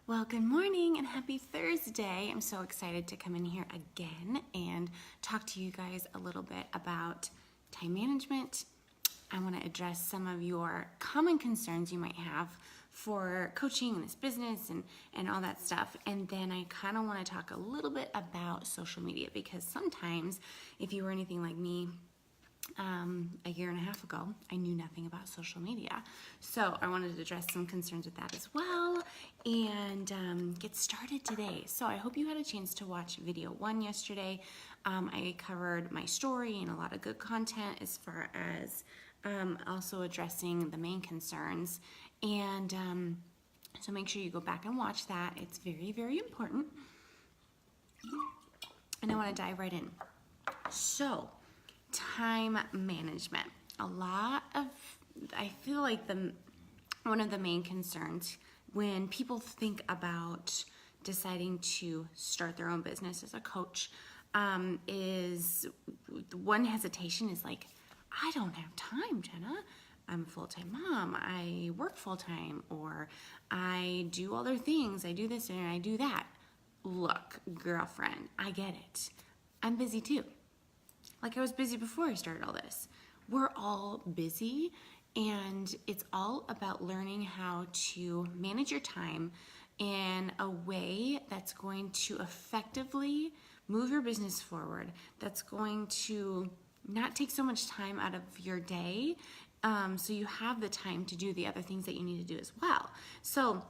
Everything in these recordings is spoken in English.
Well, good morning and happy Thursday. I'm so excited to come in here again and talk to you guys a little bit about time management. I want to address some of your common concerns you might have for coaching and this business and all that stuff. And then I kind of want to talk a little bit about social media, because sometimes if you were anything like me, a year and a half ago, I knew nothing about social media. So I wanted to address some concerns with that as well and get started today. So I hope you had a chance to watch video 1 yesterday. I covered my story and a lot of good content as far as also addressing the main concerns. And so make sure you go back and watch that. It's very, very important. And I want to dive right in. So, time management. I feel like one of the main concerns when people think about deciding to start their own business as a coach is one hesitation is like, I don't have time, Jenna. I'm a full-time mom. I work full-time, or I do other things. I do this and I do that. Look, girlfriend, I get it. I'm busy too. Like I was busy before I started all this. We're all busy, and it's all about learning how to manage your time in a way that's going to effectively move your business forward, that's going to not take so much time out of your day, so you have the time to do the other things that you need to do as well. So,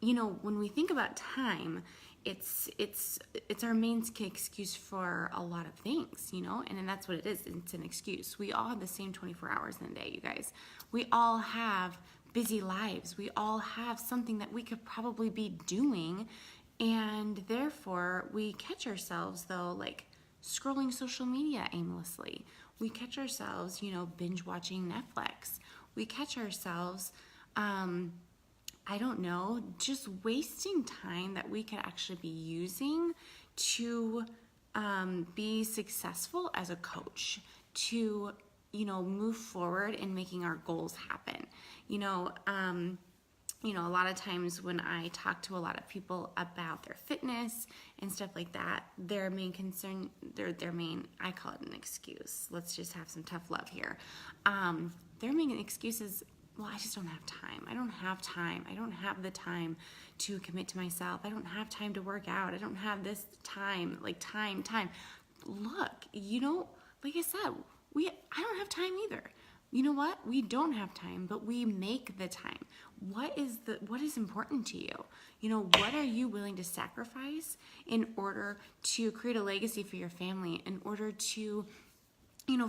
when we think about time, it's our main excuse for a lot of things, and that's what it is. It's an excuse. We all have the same 24 hours in a day, you guys. We all have busy lives. We all have something that we could probably be doing, and therefore we catch ourselves, though, like scrolling social media aimlessly. We catch ourselves, binge watching Netflix. We catch ourselves, just wasting time that we could actually be using to be successful as a coach, to, move forward in making our goals happen. A lot of times when I talk to a lot of people about their fitness and stuff like that, their main concern, I call it an excuse. Let's just have some tough love here. Their main excuse is, well, I just don't have time. I don't have time. I don't have the time to commit to myself. I don't have time to work out. I don't have this time, time. Look, like I said, I don't have time either. You know what? We don't have time, but we make the time. What is important to you? What are you willing to sacrifice in order to create a legacy for your family, in order to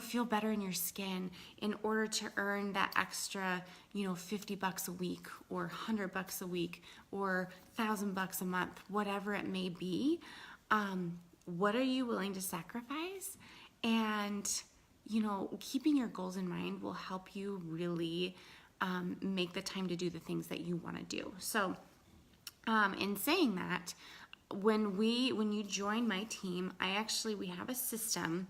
feel better in your skin, in order to earn that extra, $50 a week or $100 a week or $1,000 a month, whatever it may be? What are you willing to sacrifice? And, keeping your goals in mind will help you really make the time to do the things that you want to do. So, in saying that, when you join my team, we have a system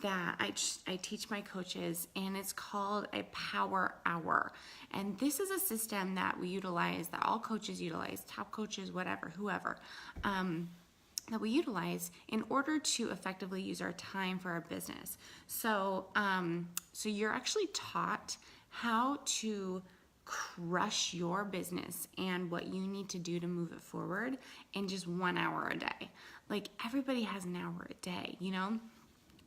that I teach my coaches, and it's called a Power Hour. And this is a system that we utilize, that all coaches utilize, top coaches, whoever, that we utilize in order to effectively use our time for our business. So, so you're actually taught how to crush your business and what you need to do to move it forward in just 1 hour a day. Like, everybody has an hour a day,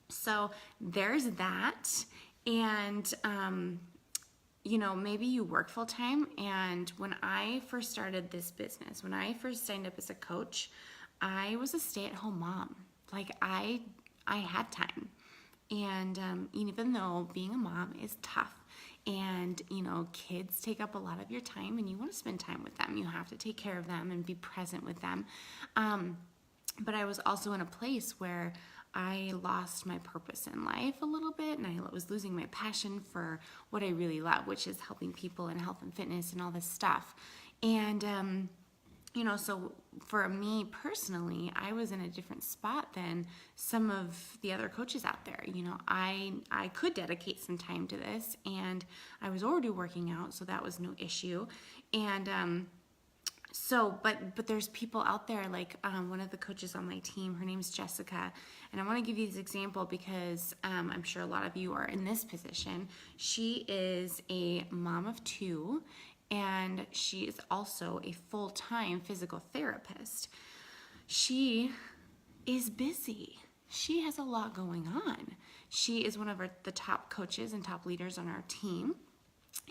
So there's that. And, maybe you work full time. And when I first started this business, when I first signed up as a coach, I was a stay-at-home mom. Like, I had time. And even though being a mom is tough, and kids take up a lot of your time, and you want to spend time with them, you have to take care of them and be present with them. But I was also in a place where I lost my purpose in life a little bit, and I was losing my passion for what I really love, which is helping people and health and fitness and all this stuff. And so for me personally, I was in a different spot than some of the other coaches out there. I could dedicate some time to this, and I was already working out, so that was no issue. And but there's people out there like one of the coaches on my team, her name's Jessica, and I want to give you this example because I'm sure a lot of you are in this position. She is a mom of 2, and she is also a full-time physical therapist. She is busy. She has a lot going on. She is one of the top coaches and top leaders on our team.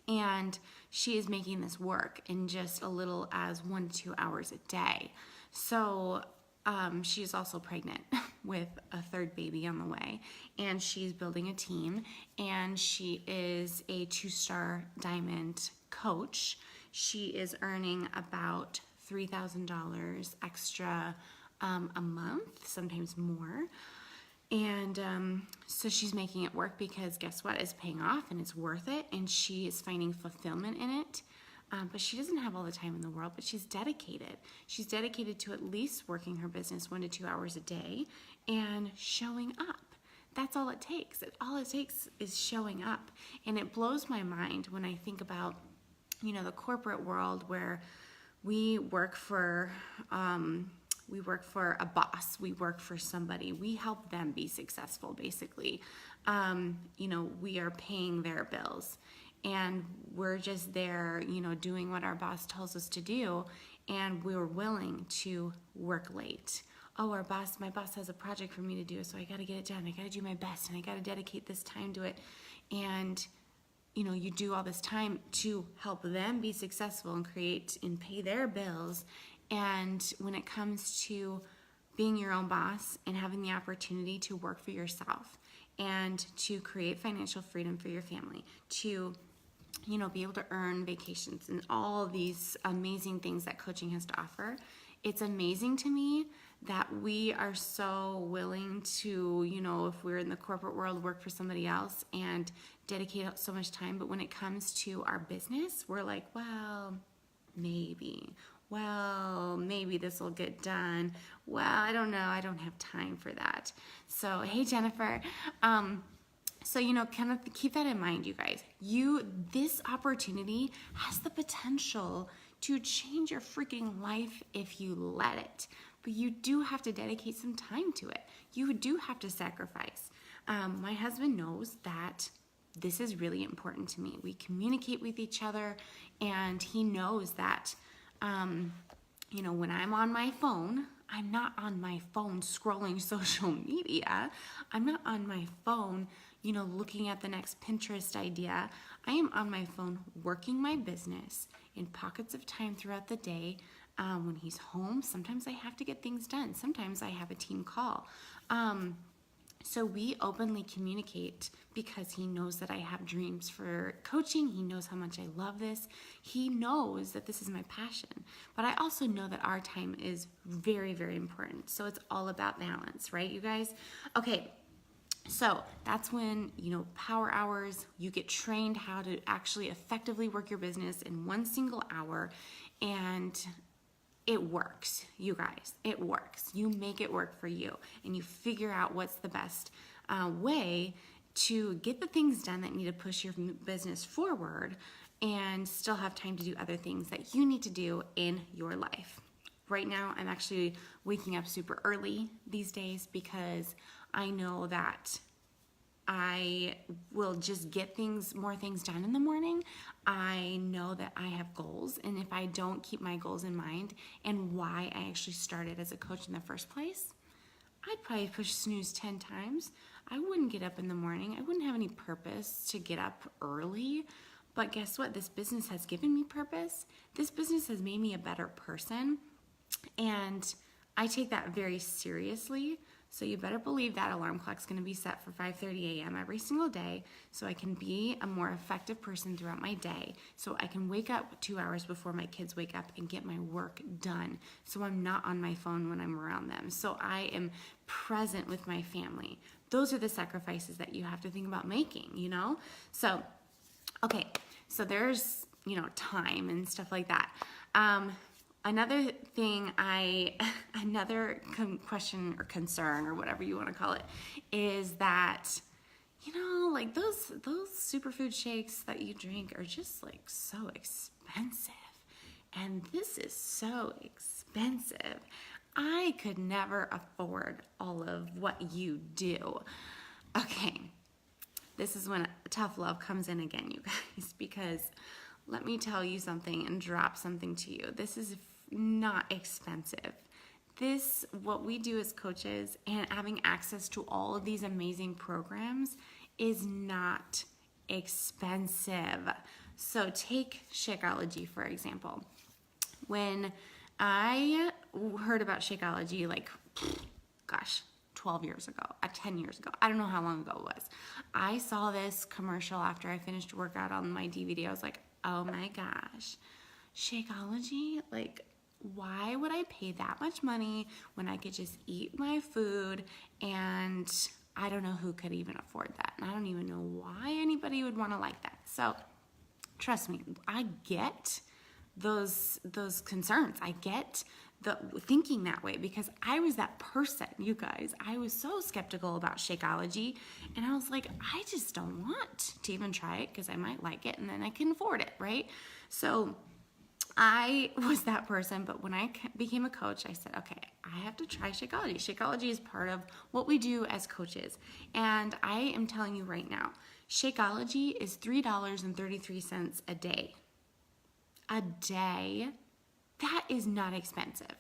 And she is making this work in just a little as 1 to 2 hours a day. So she is also pregnant with a 3rd baby on the way. And she's building a team. And she is a 2-star diamond coach. She is earning about $3,000 extra a month, sometimes more. And so she's making it work because guess what? It's paying off and it's worth it. And she is finding fulfillment in it. But she doesn't have all the time in the world, but she's dedicated. She's dedicated to at least working her business 1 to 2 hours a day and showing up. That's all it takes. All it takes is showing up. And it blows my mind when I think about, the corporate world where we work for a boss. We work for somebody. We help them be successful, basically. We are paying their bills. And we're just there, doing what our boss tells us to do. And we're willing to work late. Oh, my boss has a project for me to do, so I got to get it done. I got to do my best, and I got to dedicate this time to it. And you do all this time to help them be successful and create and pay their bills. And when it comes to being your own boss and having the opportunity to work for yourself and to create financial freedom for your family, to be able to earn vacations and all these amazing things that coaching has to offer, it's amazing to me that we are so willing to, if we're in the corporate world, work for somebody else and dedicate so much time. But when it comes to our business, we're like, well, maybe this will get done. Well, I don't know. I don't have time for that. So, hey, Jennifer. Kind of keep that in mind, you guys. This opportunity has the potential to change your freaking life if you let it. But you do have to dedicate some time to it. You do have to sacrifice. My husband knows that this is really important to me. We communicate with each other, and he knows that, when I'm on my phone, I'm not on my phone scrolling social media. I'm not on my phone, looking at the next Pinterest idea. I am on my phone working my business in pockets of time throughout the day. When he's home, sometimes I have to get things done. Sometimes I have a team call. So we openly communicate because he knows that I have dreams for coaching. He knows how much I love this. He knows that this is my passion. But I also know that our time is very, very important. So it's all about balance, right, you guys? Okay. So that's when, power hours, you get trained how to actually effectively work your business in 1 single hour, and it works, you guys. It works. You make it work for you, and you figure out what's the best way to get the things done that need to push your business forward and still have time to do other things that you need to do in your life. Right now, I'm actually waking up super early these days because I know that I will just get more things done in the morning. I know that I have goals, and if I don't keep my goals in mind and why I actually started as a coach in the first place, I'd probably push snooze 10 times. I wouldn't get up in the morning. I wouldn't have any purpose to get up early. But guess what? This business has given me purpose. This business has made me a better person, and I take that very seriously. So you better believe that alarm clock's going to be set for 5:30 a.m. every single day so I can be a more effective person throughout my day, so I can wake up 2 hours before my kids wake up and get my work done, so I'm not on my phone when I'm around them, so I am present with my family. Those are the sacrifices that you have to think about making, So, okay, so there's, time and stuff like that. Another thing another question or concern or whatever you want to call it is that, like those superfood shakes that you drink are just like so expensive. and this is so expensive. I could never afford all of what you do. Okay, this is when tough love comes in again, you guys, because let me tell you something and drop something to you. This is not expensive. What we do as coaches and having access to all of these amazing programs is not expensive. So take Shakeology, for example. When I heard about Shakeology, 12 years ago, 10 years ago, I don't know how long ago it was. I saw this commercial after I finished workout on my DVD. I was like, oh my gosh, Shakeology? Why would I pay that much money when I could just eat my food? And I don't know who could even afford that. And I don't even know why anybody would want to like that. So trust me, I get those concerns. I get the thinking that way because I was that person, you guys. I was so skeptical about Shakeology, and I was like, I just don't want to even try it because I might like it and then I can afford it, right? So I was that person, but when I became a coach, I said, okay, I have to try Shakeology. Shakeology is part of what we do as coaches, and I am telling you right now, Shakeology is $3.33 a day. A day. That is not expensive.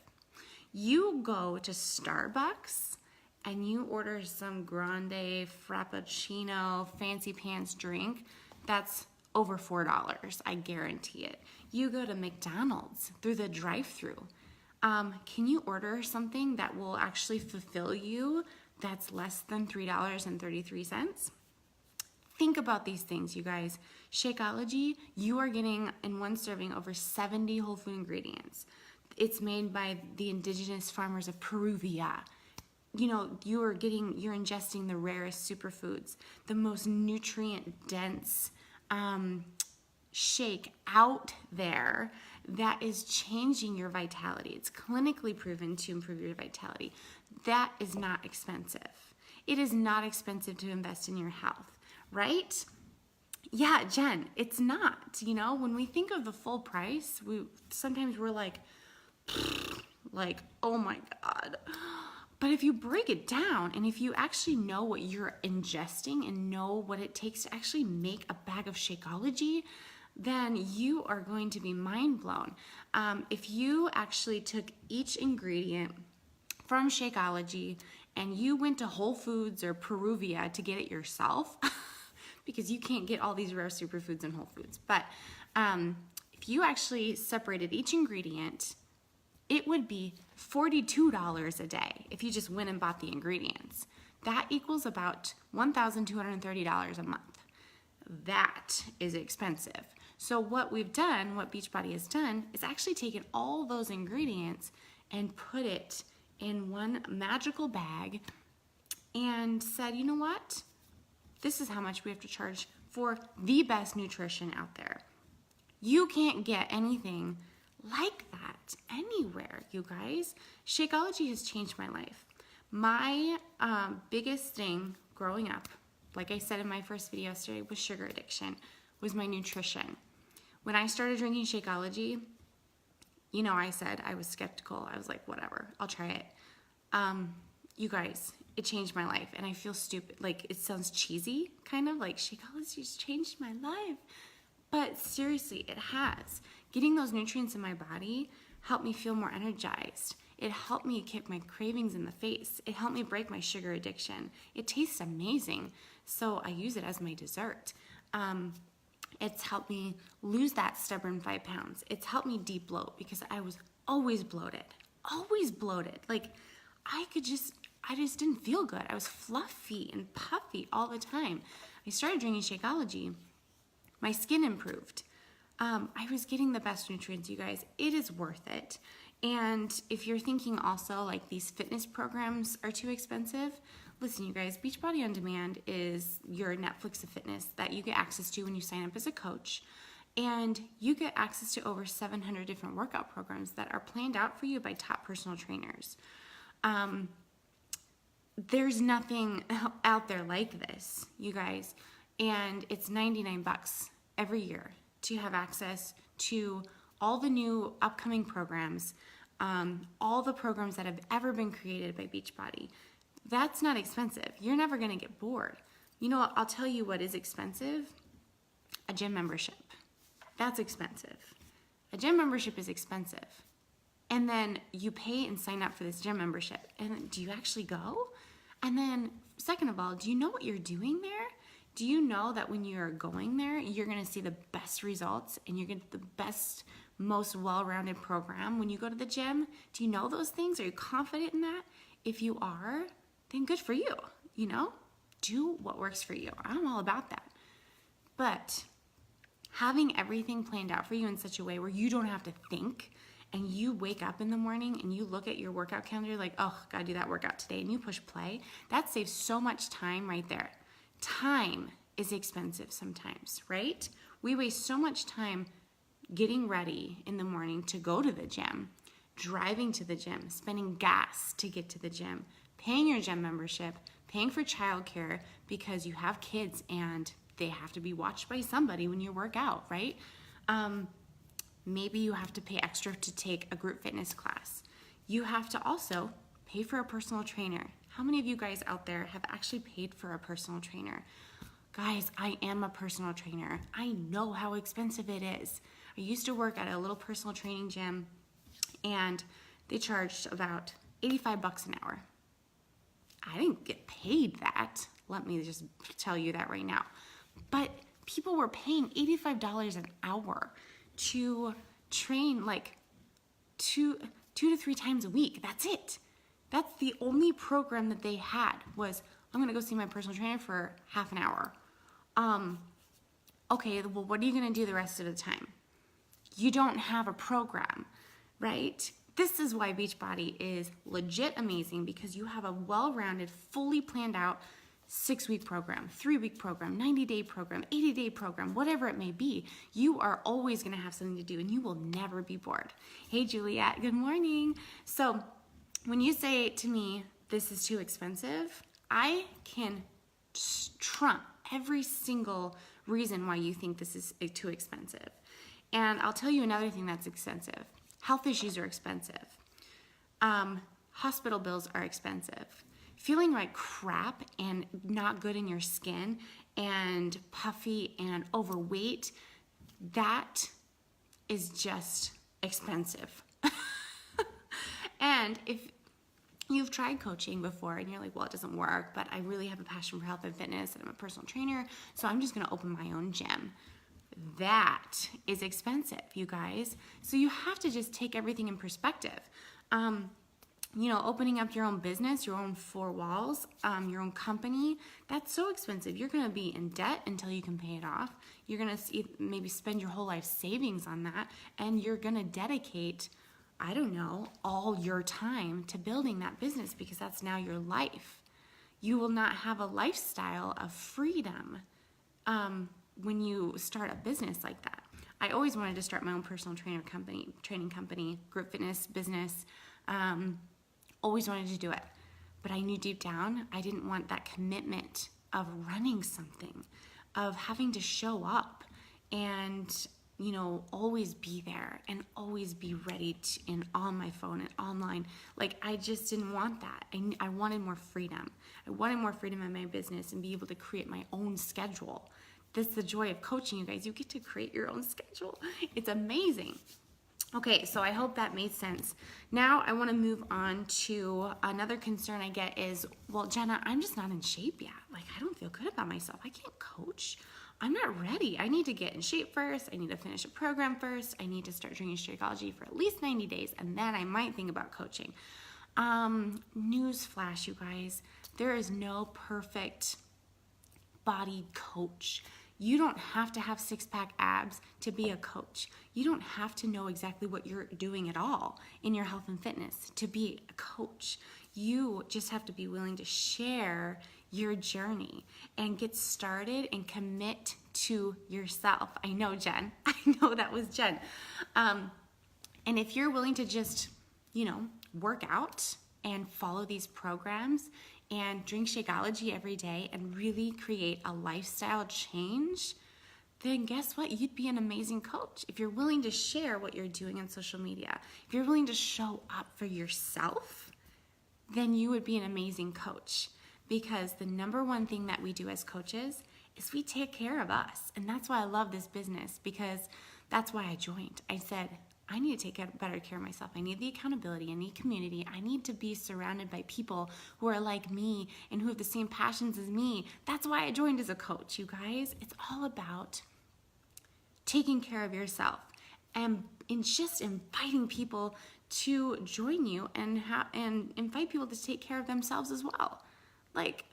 You go to Starbucks and you order some grande frappuccino fancy pants drink, that's over $4. I guarantee it. You go to McDonald's through the drive-thru. Can you order something that will actually fulfill you that's less than $3.33? Think about these things, you guys. Shakeology, you are getting in one serving over 70 whole food ingredients. It's made by the indigenous farmers of Peruvia. You know, you're ingesting the rarest superfoods, the most nutrient dense shake out there that is changing your vitality. It's clinically proven to improve your vitality. That is not expensive. It is not expensive to invest in your health. Right? Yeah, Jen, it's not. When we think of the full price, sometimes we're like, oh my God. But if you break it down and if you actually know what you're ingesting and know what it takes to actually make a bag of Shakeology, then you are going to be mind blown. If you actually took each ingredient from Shakeology and you went to Whole Foods or Peruvia to get it yourself, because you can't get all these rare superfoods in Whole Foods. But if you actually separated each ingredient, it would be $42 a day if you just went and bought the ingredients. That equals about $1,230 a month. That is expensive. So what Beachbody has done is actually taken all those ingredients and put it in one magical bag and said, you know what? This is how much we have to charge for the best nutrition out there. You can't get anything like that anywhere, you guys. Shakeology has changed my life. My biggest thing growing up, like I said in my first video yesterday, was sugar addiction, was my nutrition. When I started drinking Shakeology, I said I was skeptical. I was like, whatever, I'll try it. You guys, it changed my life, and I feel stupid. It sounds cheesy, kind of like Shakeology's changed my life. But seriously, it has. Getting those nutrients in my body helped me feel more energized. It helped me kick my cravings in the face. It helped me break my sugar addiction. It tastes amazing, so I use it as my dessert. It's helped me lose that stubborn 5 pounds. It's helped me de-bloat because I was always bloated. I just didn't feel good. I was fluffy and puffy all the time. I started drinking Shakeology. My skin improved. I was getting the best nutrients, you guys. It is worth it. And if you're thinking also these fitness programs are too expensive, listen, you guys, Beachbody On Demand is your Netflix of fitness that you get access to when you sign up as a coach. And you get access to over 700 different workout programs that are planned out for you by top personal trainers. There's nothing out there like this, you guys. And it's $99 every year to have access to all the new upcoming programs, all the programs that have ever been created by Beachbody. That's not expensive. You're never going to get bored. You know what? I'll tell you what is expensive. A gym membership. That's expensive. A gym membership is expensive. And then you pay and sign up for this gym membership. And then, do you actually go? And then, second of all, do you know what you're doing there? Do you know that when you're going there, you're going to see the best results and you're going to get the best, most well-rounded program when you go to the gym? Do you know those things? Are you confident in that? If you are, then good for you. You know, do what works for you. I'm all about that. But having everything planned out for you in such a way where you don't have to think, and you wake up in the morning and you look at your workout calendar like, oh, gotta do that workout today, and you push play, that saves so much time right there. Time is expensive sometimes, right? We waste so much time getting ready in the morning to go to the gym, driving to the gym, spending gas to get to the gym, paying your gym membership, paying for childcare because you have kids and they have to be watched by somebody when you work out, right? Maybe you have to pay extra to take a group fitness class. You have to also pay for a personal trainer. How many of you guys out there have actually paid for a personal trainer? Guys, I am a personal trainer. I know how expensive it is. I used to work at a little personal training gym and they charged about $85 an hour. I didn't get paid that. Let me just tell you that right now. But people were paying $85 an hour to train like two to three times a week. That's it. That's the only program that they had was, I'm gonna go see my personal trainer for half an hour. Okay, well, what are you gonna do the rest of the time? You don't have a program, right? This is why Beachbody is legit amazing, because you have a well-rounded, fully planned out 6-week program, 3-week program, 90-day program, 80-day program, whatever it may be. You are always going to have something to do and you will never be bored. Hey, Juliet, good morning. So when you say to me, this is too expensive, I can trump every single reason why you think this is too expensive. And I'll tell you another thing that's expensive. Health issues are expensive. Hospital bills are expensive. Feeling like crap and not good in your skin and puffy and overweight, that is just expensive. And if you've tried coaching before and you're like, well, it doesn't work, but I really have a passion for health and fitness and I'm a personal trainer, so I'm just gonna open my own gym. That is expensive, you guys. So you have to just take everything in perspective. You know, opening up your own business, your own 4 walls, your own company, that's so expensive. You're going to be in debt until you can pay it off. You're going to maybe spend your whole life savings on that, and you're going to dedicate, I don't know, all your time to building that business because that's now your life. You will not have a lifestyle of freedom when you start a business like that. I always wanted to start my own personal training company, group fitness business. Always wanted to do it, but I knew deep down I didn't want that commitment of running something, of having to show up and, you know, always be there and always be ready and on my phone and online. Like, I just didn't want that. I wanted more freedom. I wanted more freedom in my business and be able to create my own schedule. That's the joy of coaching, you guys. You get to create your own schedule. It's amazing. Okay, so I hope that made sense. Now I want to move on to another concern I get is, well, Jenna, I'm just not in shape yet. Like, I don't feel good about myself. I can't coach. I'm not ready. I need to get in shape first. I need to finish a program first. I need to start drinking Shakeology for at least 90 days, and then I might think about coaching. Newsflash, you guys. There is no perfect body coach. You don't have to have 6-pack abs to be a coach. You don't have to know exactly what you're doing at all in your health and fitness to be a coach. You just have to be willing to share your journey and get started and commit to yourself. I know, Jen. I know that was Jen. And if you're willing to just, you know, work out and follow these programs and drink Shakeology every day and really create a lifestyle change, then guess what? You'd be an amazing coach. If you're willing to share what you're doing on social media, if you're willing to show up for yourself, then you would be an amazing coach. Because the number one thing that we do as coaches is we take care of us. And that's why I love this business, because that's why I joined. I said, I need to take better care of myself. I need the accountability. I need community. I need to be surrounded by people who are like me and who have the same passions as me. That's why I joined as a coach, you guys. It's all about taking care of yourself and in just inviting people to join you and invite people to take care of themselves as well. Like,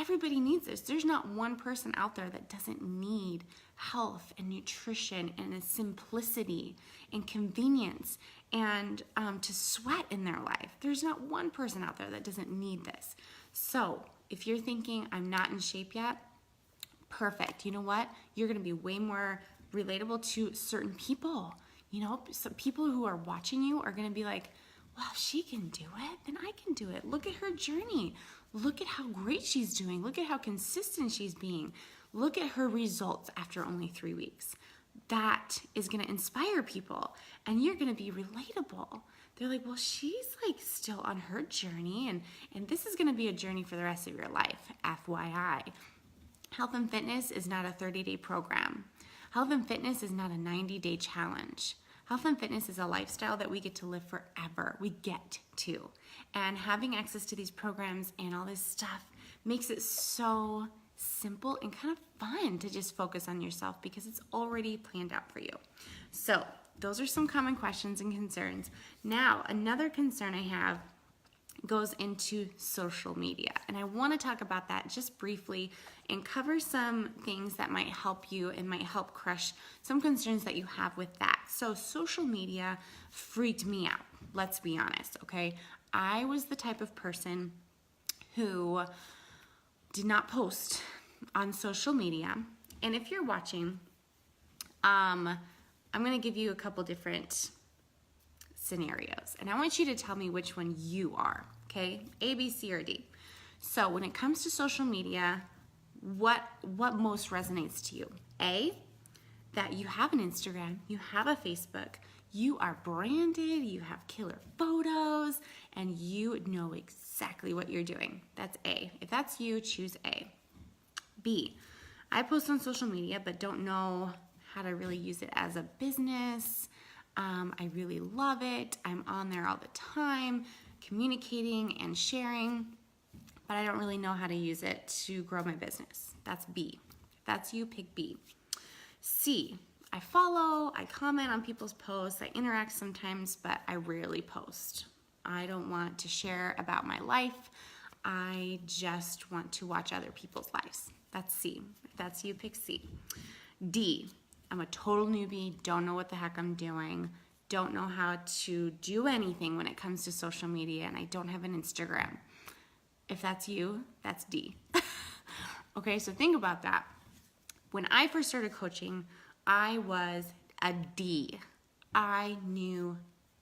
everybody needs this. There's not one person out there that doesn't need health and nutrition and a simplicity and convenience and to sweat in their life. There's not one person out there that doesn't need this. So if you're thinking, I'm not in shape yet, perfect. You know what? You're going to be way more relatable to certain people. You know, some people who are watching you are going to be like, well, if she can do it, then I can do it. Look at her journey. Look at how great she's doing. Look at how consistent she's being. Look at her results after only 3 weeks. That is going to inspire people, and you're going to be relatable. They're like, well, she's like still on her journey, and this is going to be a journey for the rest of your life, FYI. Health and fitness is not a 30-day program. Health and fitness is not a 90-day challenge. Health and fitness is a lifestyle that we get to live forever. We get to. And having access to these programs and all this stuff makes it so simple and kind of fun to just focus on yourself because it's already planned out for you. So those are some common questions and concerns. Now, another concern I have goes into social media. And I want to talk about that just briefly and cover some things that might help you and might help crush some concerns that you have with that. So social media freaked me out. Let's be honest, okay? I was the type of person who did not post on social media. And if you're watching, I'm going to give you a couple different scenarios, and I want you to tell me which one you are, okay? A, B, C, or D. So when it comes to social media, what most resonates to you? A, that you have an Instagram, you have a Facebook, you are branded, you have killer photos, and you know exactly what you're doing. That's A. If that's you, choose A. B, I post on social media but don't know how to really use it as a business. I really love it. I'm on there all the time, communicating and sharing, but I don't really know how to use it to grow my business. That's B. If that's you, pick B. C, I follow, I comment on people's posts, I interact sometimes, but I rarely post. I don't want to share about my life. I just want to watch other people's lives. That's C. If that's you, pick C. D, I'm a total newbie, don't know what the heck I'm doing, don't know how to do anything when it comes to social media, and I don't have an Instagram. If that's you, that's D. Okay, so think about that. When I first started coaching, I was a D. I knew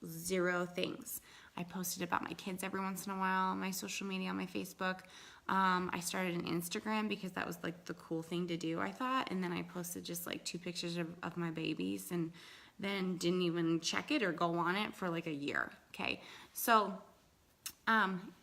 zero things. I posted about my kids every once in a while on my social media, on my Facebook. I started an Instagram because that was like the cool thing to do, I thought. And then I posted just like 2 pictures of my babies and then didn't even check it or go on it for like a year. Okay. So,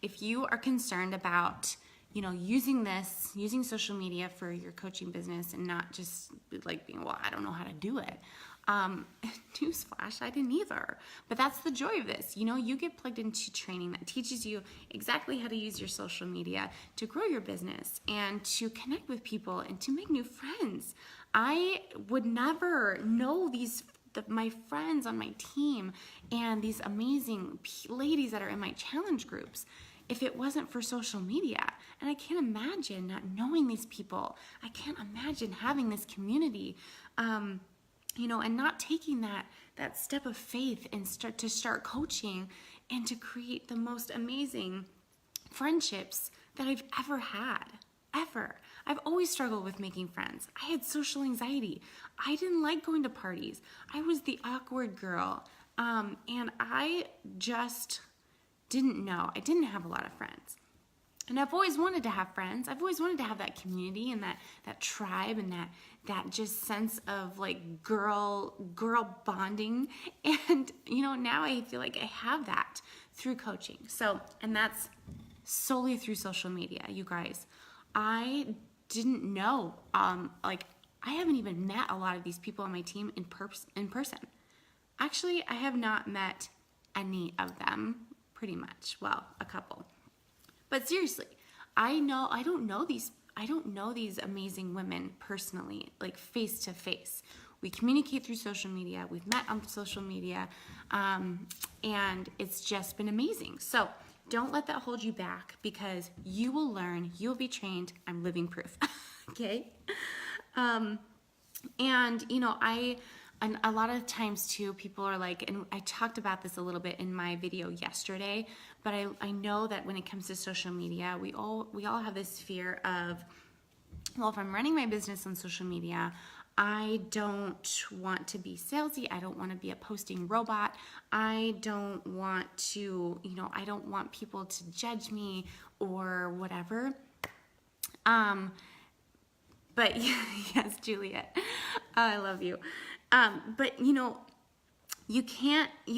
if you are concerned about, using social media for your coaching business and not just like being, well, I don't know how to do it. Newsflash, I didn't either. But that's the joy of this. You get plugged into training that teaches you exactly how to use your social media to grow your business and to connect with people and to make new friends. I would never know my friends on my team and these amazing ladies that are in my challenge groups if it wasn't for social media. And I can't imagine not knowing these people. I can't imagine having this community, and not taking that step of faith and start coaching and to create the most amazing friendships that I've ever had, ever. I've always struggled with making friends. I had social anxiety. I didn't like going to parties. I was the awkward girl, and I just didn't know. I didn't have a lot of friends. And I've always wanted to have friends. I've always wanted to have that community and that tribe and that just sense of like girl bonding. And now I feel like I have that through coaching. So, and that's solely through social media, you guys. I didn't know, I haven't even met a lot of these people on my team in person. Actually, I have not met any of them, pretty much. Well, a couple. But seriously, I don't know these amazing women personally, like face to face. We communicate through social media. We've met on social media, and it's just been amazing. So don't let that hold you back, because you will learn, you'll be trained. I'm living proof. Okay. And and a lot of times too, people are like, and I talked about this a little bit in my video yesterday, but I know that when it comes to social media, we all have this fear of, well, if I'm running my business on social media, I don't want to be salesy. I don't want to be a posting robot. I don't want to, I don't want people to judge me or whatever. But yes, Juliet, I love you. But you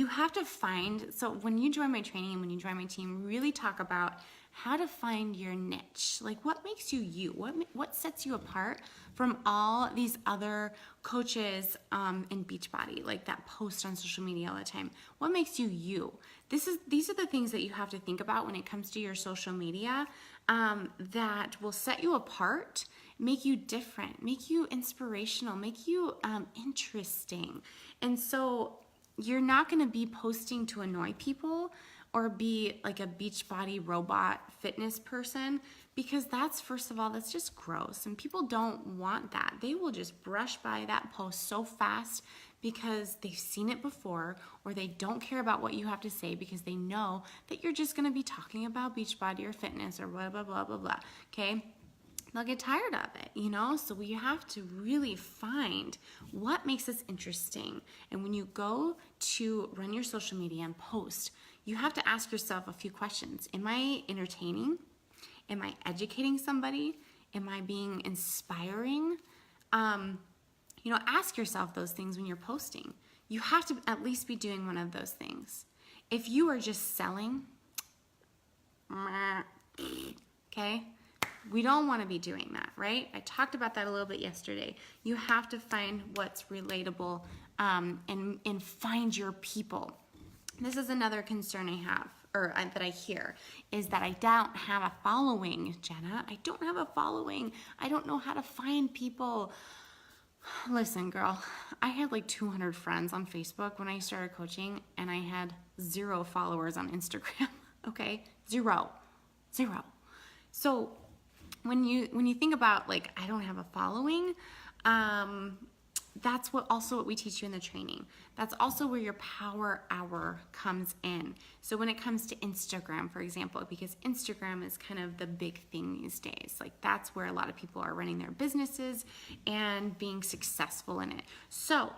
have to find, so when you join my training and when you join my team, really talk about how to find your niche. Like, what makes you you? What sets you apart from all these other coaches in Beachbody, like that post on social media all the time? What makes you you? These are the things that you have to think about when it comes to your social media, that will set you apart, make you different, make you inspirational, make you interesting. And so you're not going to be posting to annoy people or be like a Beachbody robot fitness person, because that's, first of all, that's just gross, and people don't want that. They will just brush by that post so fast because they've seen it before, or they don't care about what you have to say because they know that you're just going to be talking about Beachbody or fitness or blah, blah, blah, blah, blah. Okay? They'll get tired of it, So we have to really find what makes us interesting. And when you go to run your social media and post, you have to ask yourself a few questions. Am I entertaining? Am I educating somebody? Am I being inspiring? Ask yourself those things when you're posting. You have to at least be doing one of those things. If you are just selling, okay, we don't want to be doing that, right? I talked about that a little bit yesterday. You have to find what's relatable, and find your people. This is another concern I have, or that I hear, is that I don't have a following, Jenna. I don't have a following. I don't know how to find people. Listen, girl, I had like 200 friends on Facebook when I started coaching, and I had 0 followers on Instagram. Okay? Zero. So when you think about, like, I don't have a following, that's what we teach you in the training. That's also where your power hour comes in. So when it comes to Instagram, for example, because Instagram is kind of the big thing these days. Like, that's where a lot of people are running their businesses and being successful in it. So,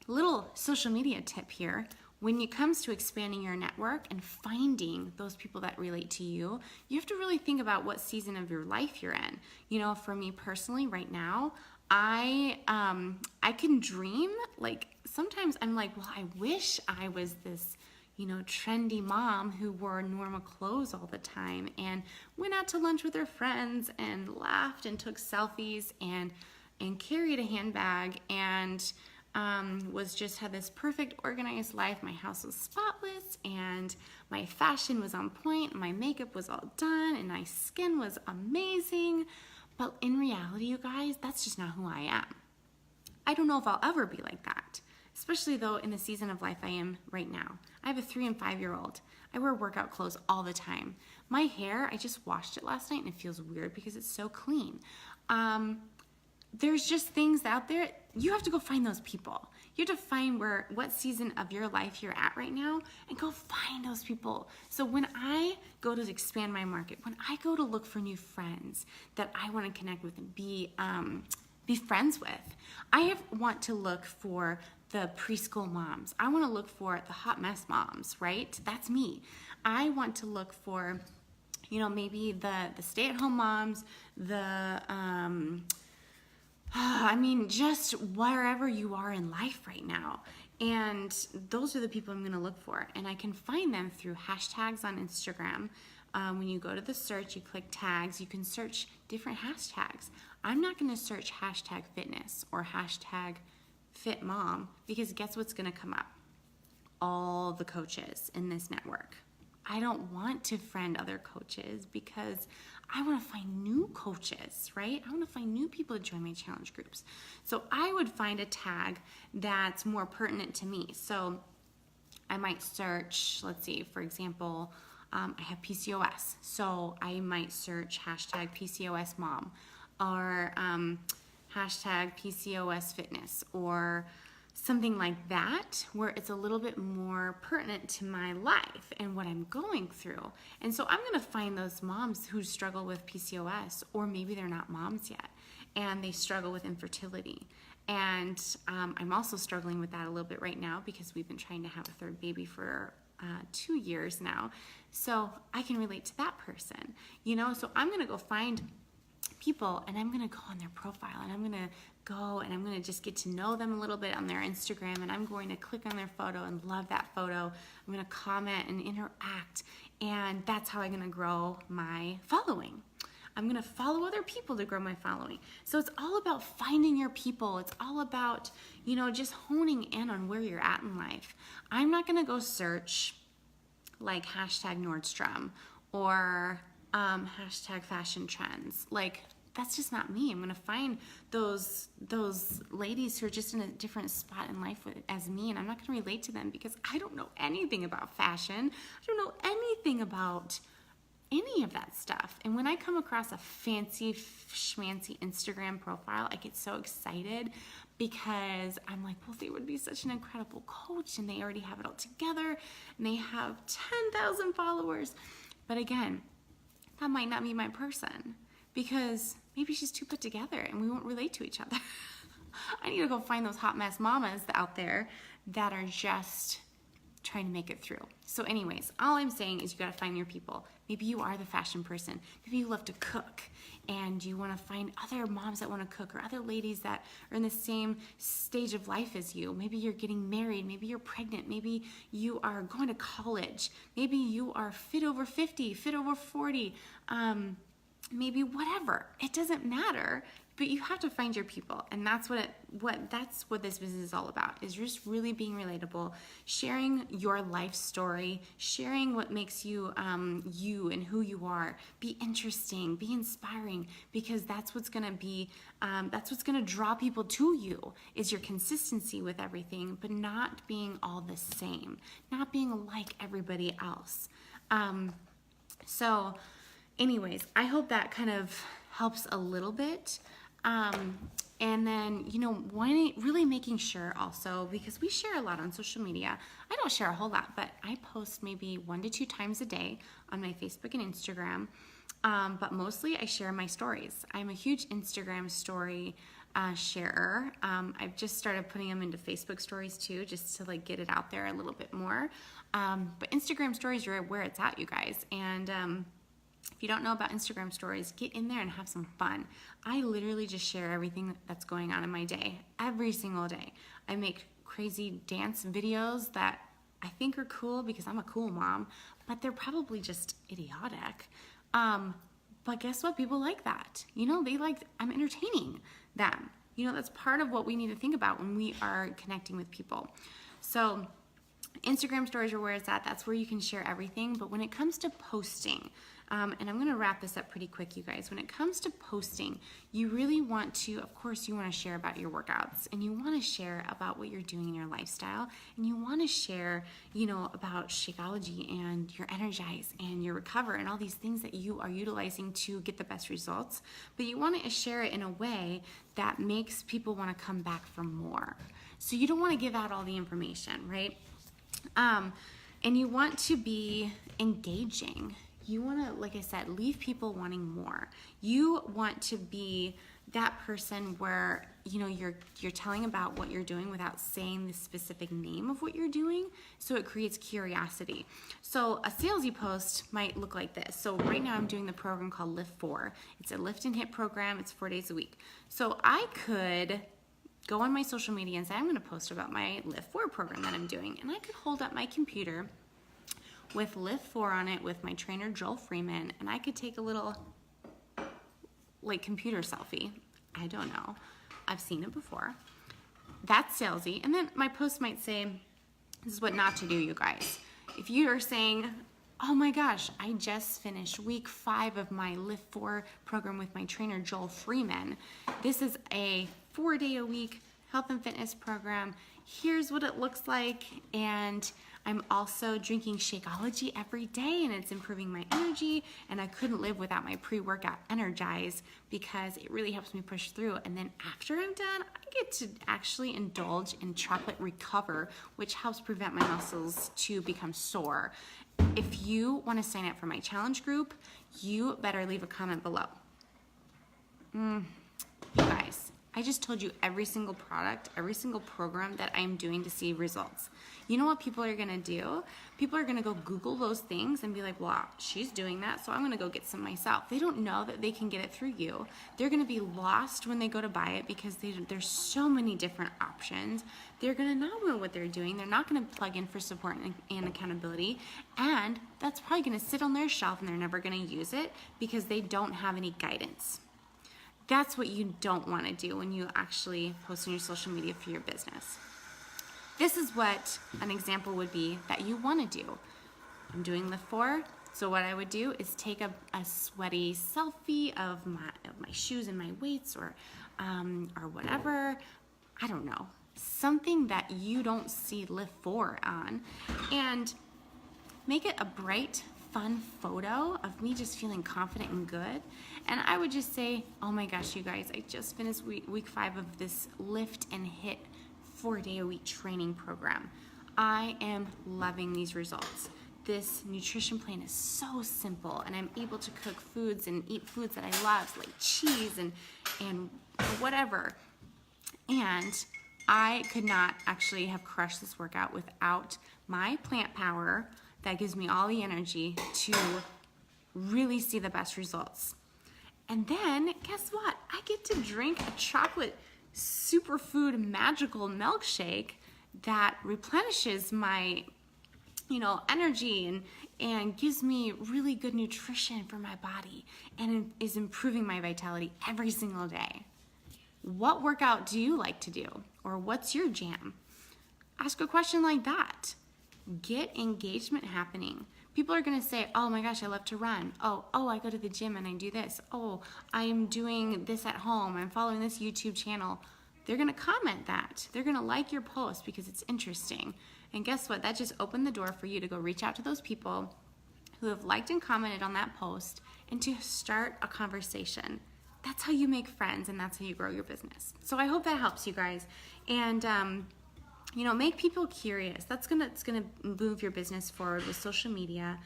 little social media tip here. When it comes to expanding your network and finding those people that relate to you, you have to really think about what season of your life you're in. For me personally, right now, I can dream. Like, sometimes I'm like, well, I wish I was this, trendy mom who wore normal clothes all the time and went out to lunch with her friends and laughed and took selfies and carried a handbag and had this perfect organized life. My house was spotless and my fashion was on point, my makeup was all done, and my skin was amazing. But in reality, you guys, that's just not who I am. I don't know if I'll ever be like that, especially though in the season of life I am right now. I have a 3 and 5-year-old. I wear workout clothes all the time. My hair, I just washed it last night and it feels weird because it's so clean. There's just things out there. You have to go find those people. You have to find what season of your life you're at right now and go find those people. So when I go to expand my market, when I go to look for new friends that I want to connect with and be friends with, I want to look for the preschool moms. I want to look for the hot mess moms, right? That's me. I want to look for maybe the stay-at-home moms, I mean, just wherever you are in life right now. And those are the people I'm going to look for. And I can find them through hashtags on Instagram. When you go to the search, you click tags, you can search different hashtags. I'm not going to search hashtag fitness or hashtag fit mom, because guess what's going to come up? All the coaches in this network. I don't want to friend other coaches because I want to find new coaches, right? I want to find new people to join my challenge groups. So I would find a tag that's more pertinent to me. So I might search, let's see, for example, I have PCOS. So I might search hashtag PCOS mom, or hashtag PCOS fitness, or something like that, where it's a little bit more pertinent to my life and what I'm going through. And so I'm going to find those moms who struggle with PCOS, or maybe they're not moms yet and they struggle with infertility. And I'm also struggling with that a little bit right now, because we've been trying to have a third baby for 2 years now. So I can relate to that person, so I'm going to go find people, and I'm going to go on their profile, and I'm going to go and I'm going to just get to know them a little bit on their Instagram, and I'm going to click on their photo and love that photo. I'm going to comment and interact, and that's how I'm going to grow my following. I'm going to follow other people to grow my following. So it's all about finding your people. It's all about, just honing in on where you're at in life. I'm not going to go search like hashtag Nordstrom or hashtag fashion trends. Like, that's just not me. I'm going to find those ladies who are just in a different spot in life as me, and I'm not going to relate to them because I don't know anything about fashion. I don't know anything about any of that stuff. And when I come across a fancy schmancy Instagram profile, I get so excited, because I'm like, well, they would be such an incredible coach, and they already have it all together, and they have 10,000 followers. But again, that might not be my person, because maybe she's too put together and we won't relate to each other. I need to go find those hot mess mamas out there that are just trying to make it through. So anyways, all I'm saying is you got to find your people. Maybe you are the fashion person. Maybe you love to cook and you want to find other moms that want to cook, or other ladies that are in the same stage of life as you. Maybe you're getting married. Maybe you're pregnant. Maybe you are going to college. Maybe you are fit over 50, fit over 40, maybe whatever. It doesn't matter. But you have to find your people, and that's what this business is all about, is just really being relatable, sharing your life story, sharing what makes you you and who you are. Be interesting, be inspiring, because that's what's gonna draw people to you, is your consistency with everything, but not being all the same, not being like everybody else. So anyways, I hope that kind of helps a little bit. And then, really making sure also, because we share a lot on social media. I don't share a whole lot, but I post maybe 1 to 2 times a day on my Facebook and Instagram. But mostly I share my stories. I'm a huge Instagram story sharer. I've just started putting them into Facebook stories too, just to get it out there a little bit more. But Instagram stories are where it's at, you guys. And, if you don't know about Instagram stories, get in there and have some fun. I literally just share everything that's going on in my day, every single day. I make crazy dance videos that I think are cool because I'm a cool mom, but they're probably just idiotic. But guess what? People like that. I'm entertaining them. That's part of what we need to think about when we are connecting with people. So Instagram stories are where it's at. That's where you can share everything. But when it comes to posting, and I'm going to wrap this up pretty quick, you guys. When it comes to posting, you really want to, of course, you want to share about your workouts, and you want to share about what you're doing in your lifestyle, and you want to share, about Shakeology and your Energize and your Recover and all these things that you are utilizing to get the best results. But you want to share it in a way that makes people want to come back for more. So you don't want to give out all the information, right? And you want to be engaging. You want to, like I said, leave people wanting more. You want to be that person where, you know, you're telling about what you're doing without saying the specific name of what you're doing, so it creates curiosity. So a salesy post might look like this. So right now I'm doing the program called Lift 4. It's a lift and hit program. It's 4 days a week. So I could go on my social media and say, I'm going to post about my Lift 4 program that I'm doing, and I could hold up my computer with Lift 4 on it with my trainer Joel Freeman, and I could take a little like computer selfie. I don't know. I've seen it before. That's salesy. And then my post might say, this is what not to do, you guys. If you are saying, oh my gosh, I just finished week 5 of my Lift 4 program with my trainer Joel Freeman. This is a 4-day-a-week health and fitness program. Here's what it looks like, and I'm also drinking Shakeology every day, and it's improving my energy, and I couldn't live without my pre-workout Energize because it really helps me push through. And then after I'm done, I get to actually indulge in chocolate recover, which helps prevent my muscles to become sore. If you want to sign up for my challenge group, you better leave a comment below. You guys, I just told you every single product, every single program that I'm doing to see results. You know what people are gonna do? People are gonna go Google those things and be like, wow, she's doing that, so I'm gonna go get some myself. They don't know that they can get it through you. They're gonna be lost when they go to buy it because there's so many different options. They're gonna not know what they're doing. They're not gonna plug in for support and accountability, and that's probably gonna sit on their shelf and they're never gonna use it because they don't have any guidance. That's what you don't want to do when you actually post on your social media for your business. This is what an example would be that you want to do. I'm doing Lift 4, so what I would do is take a sweaty selfie of my shoes and my weights or whatever, I don't know, something that you don't see Lift 4 on, and make it a bright, fun photo of me just feeling confident and good. And I would just say, oh my gosh, you guys, I just finished week 5 of this lift and hit 4-day-a-week training program. I am loving these results. This nutrition plan is so simple, and I'm able to cook foods and eat foods that I love, like cheese and whatever. And I could not actually have crushed this workout without my plant power that gives me all the energy to really see the best results. And then, guess what? I get to drink a chocolate superfood magical milkshake that replenishes my, energy and gives me really good nutrition for my body and is improving my vitality every single day. What workout do you like to do? Or what's your jam? Ask a question like that. Get engagement happening. People are going to say, oh my gosh, I love to run. Oh, I go to the gym and I do this. Oh, I'm doing this at home. I'm following this YouTube channel. They're going to comment that. They're going to like your post because it's interesting. And guess what? That just opened the door for you to go reach out to those people who have liked and commented on that post and to start a conversation. That's how you make friends, and that's how you grow your business. So I hope that helps you guys. And make people curious. It's gonna move your business forward with social media.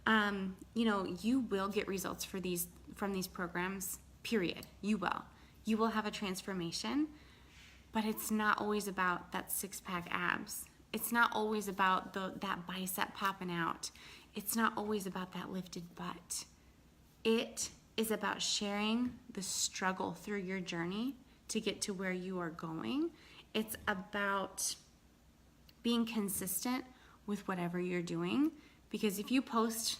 You will get results from these programs. Period. You will. You will have a transformation, but it's not always about that 6-pack abs. It's not always about that bicep popping out. It's not always about that lifted butt. It is about sharing the struggle through your journey to get to where you are going. It's about being consistent with whatever you're doing, because if you post,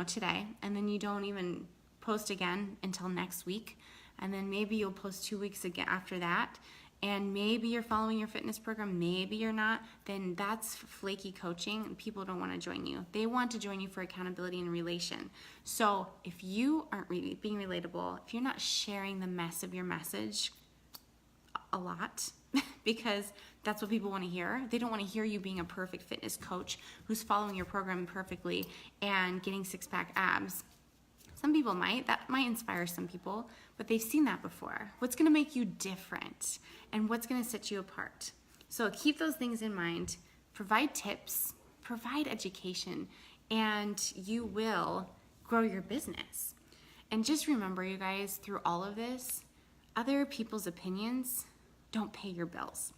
today, and then you don't even post again until next week, and then maybe you'll post 2 weeks again after that, and maybe you're following your fitness program, maybe you're not, then that's flaky coaching, and people don't want to join you. They want to join you for accountability and relation. So if you aren't really being relatable, if you're not sharing the mess of your message a lot, because that's what people want to hear. They don't want to hear you being a perfect fitness coach who's following your program perfectly and getting 6-pack abs. Some people that might inspire some people, but they've seen that before. What's going to make you different and what's going to set you apart? So keep those things in mind. Provide tips, provide education, and you will grow your business. And just remember, you guys, through all of this, other people's opinions don't pay your bills.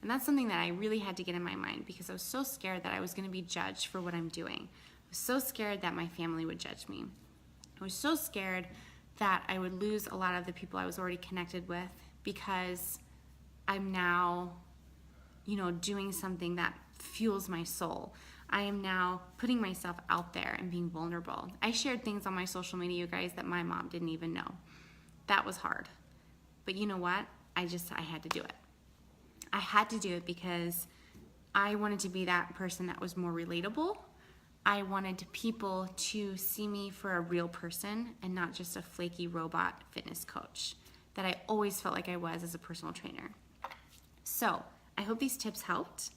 And that's something that I really had to get in my mind, because I was so scared that I was going to be judged for what I'm doing. I was so scared that my family would judge me. I was so scared that I would lose a lot of the people I was already connected with, because I'm now, doing something that fuels my soul. I am now putting myself out there and being vulnerable. I shared things on my social media, you guys, that my mom didn't even know. That was hard. But you know what? I had to do it. I had to do it because I wanted to be that person that was more relatable. I wanted people to see me for a real person and not just a flaky robot fitness coach that I always felt like I was as a personal trainer. So I hope these tips helped.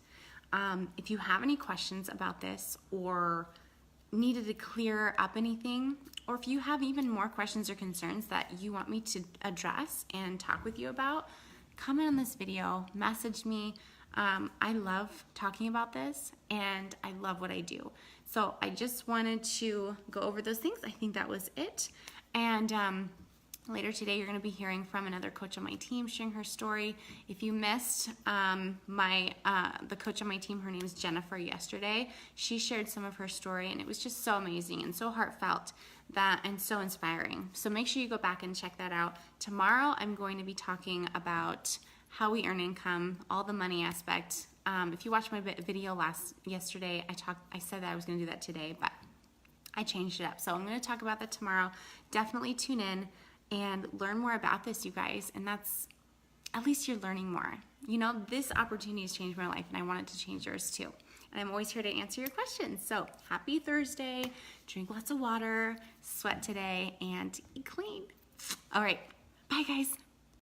If you have any questions about this, or needed to clear up anything, or if you have even more questions or concerns that you want me to address and talk with you about, comment on this video, message me. I love talking about this, and I love what I do. So I just wanted to go over those things. I think that was it. And later today, you're going to be hearing from another coach on my team sharing her story. If you missed the coach on my team, her name is Jennifer, yesterday, she shared some of her story, and it was just so amazing and so heartfelt and so inspiring. So make sure you go back and check that out. Tomorrow, I'm going to be talking about how we earn income, all the money aspect. If you watched my video yesterday, I said that I was going to do that today, but I changed it up. So I'm going to talk about that tomorrow. Definitely tune in and learn more about this, you guys. And that's, at least you're learning more. This opportunity has changed my life, and I want it to change yours too. And I'm always here to answer your questions. So happy Thursday, drink lots of water, sweat today, and eat clean. All right, bye guys.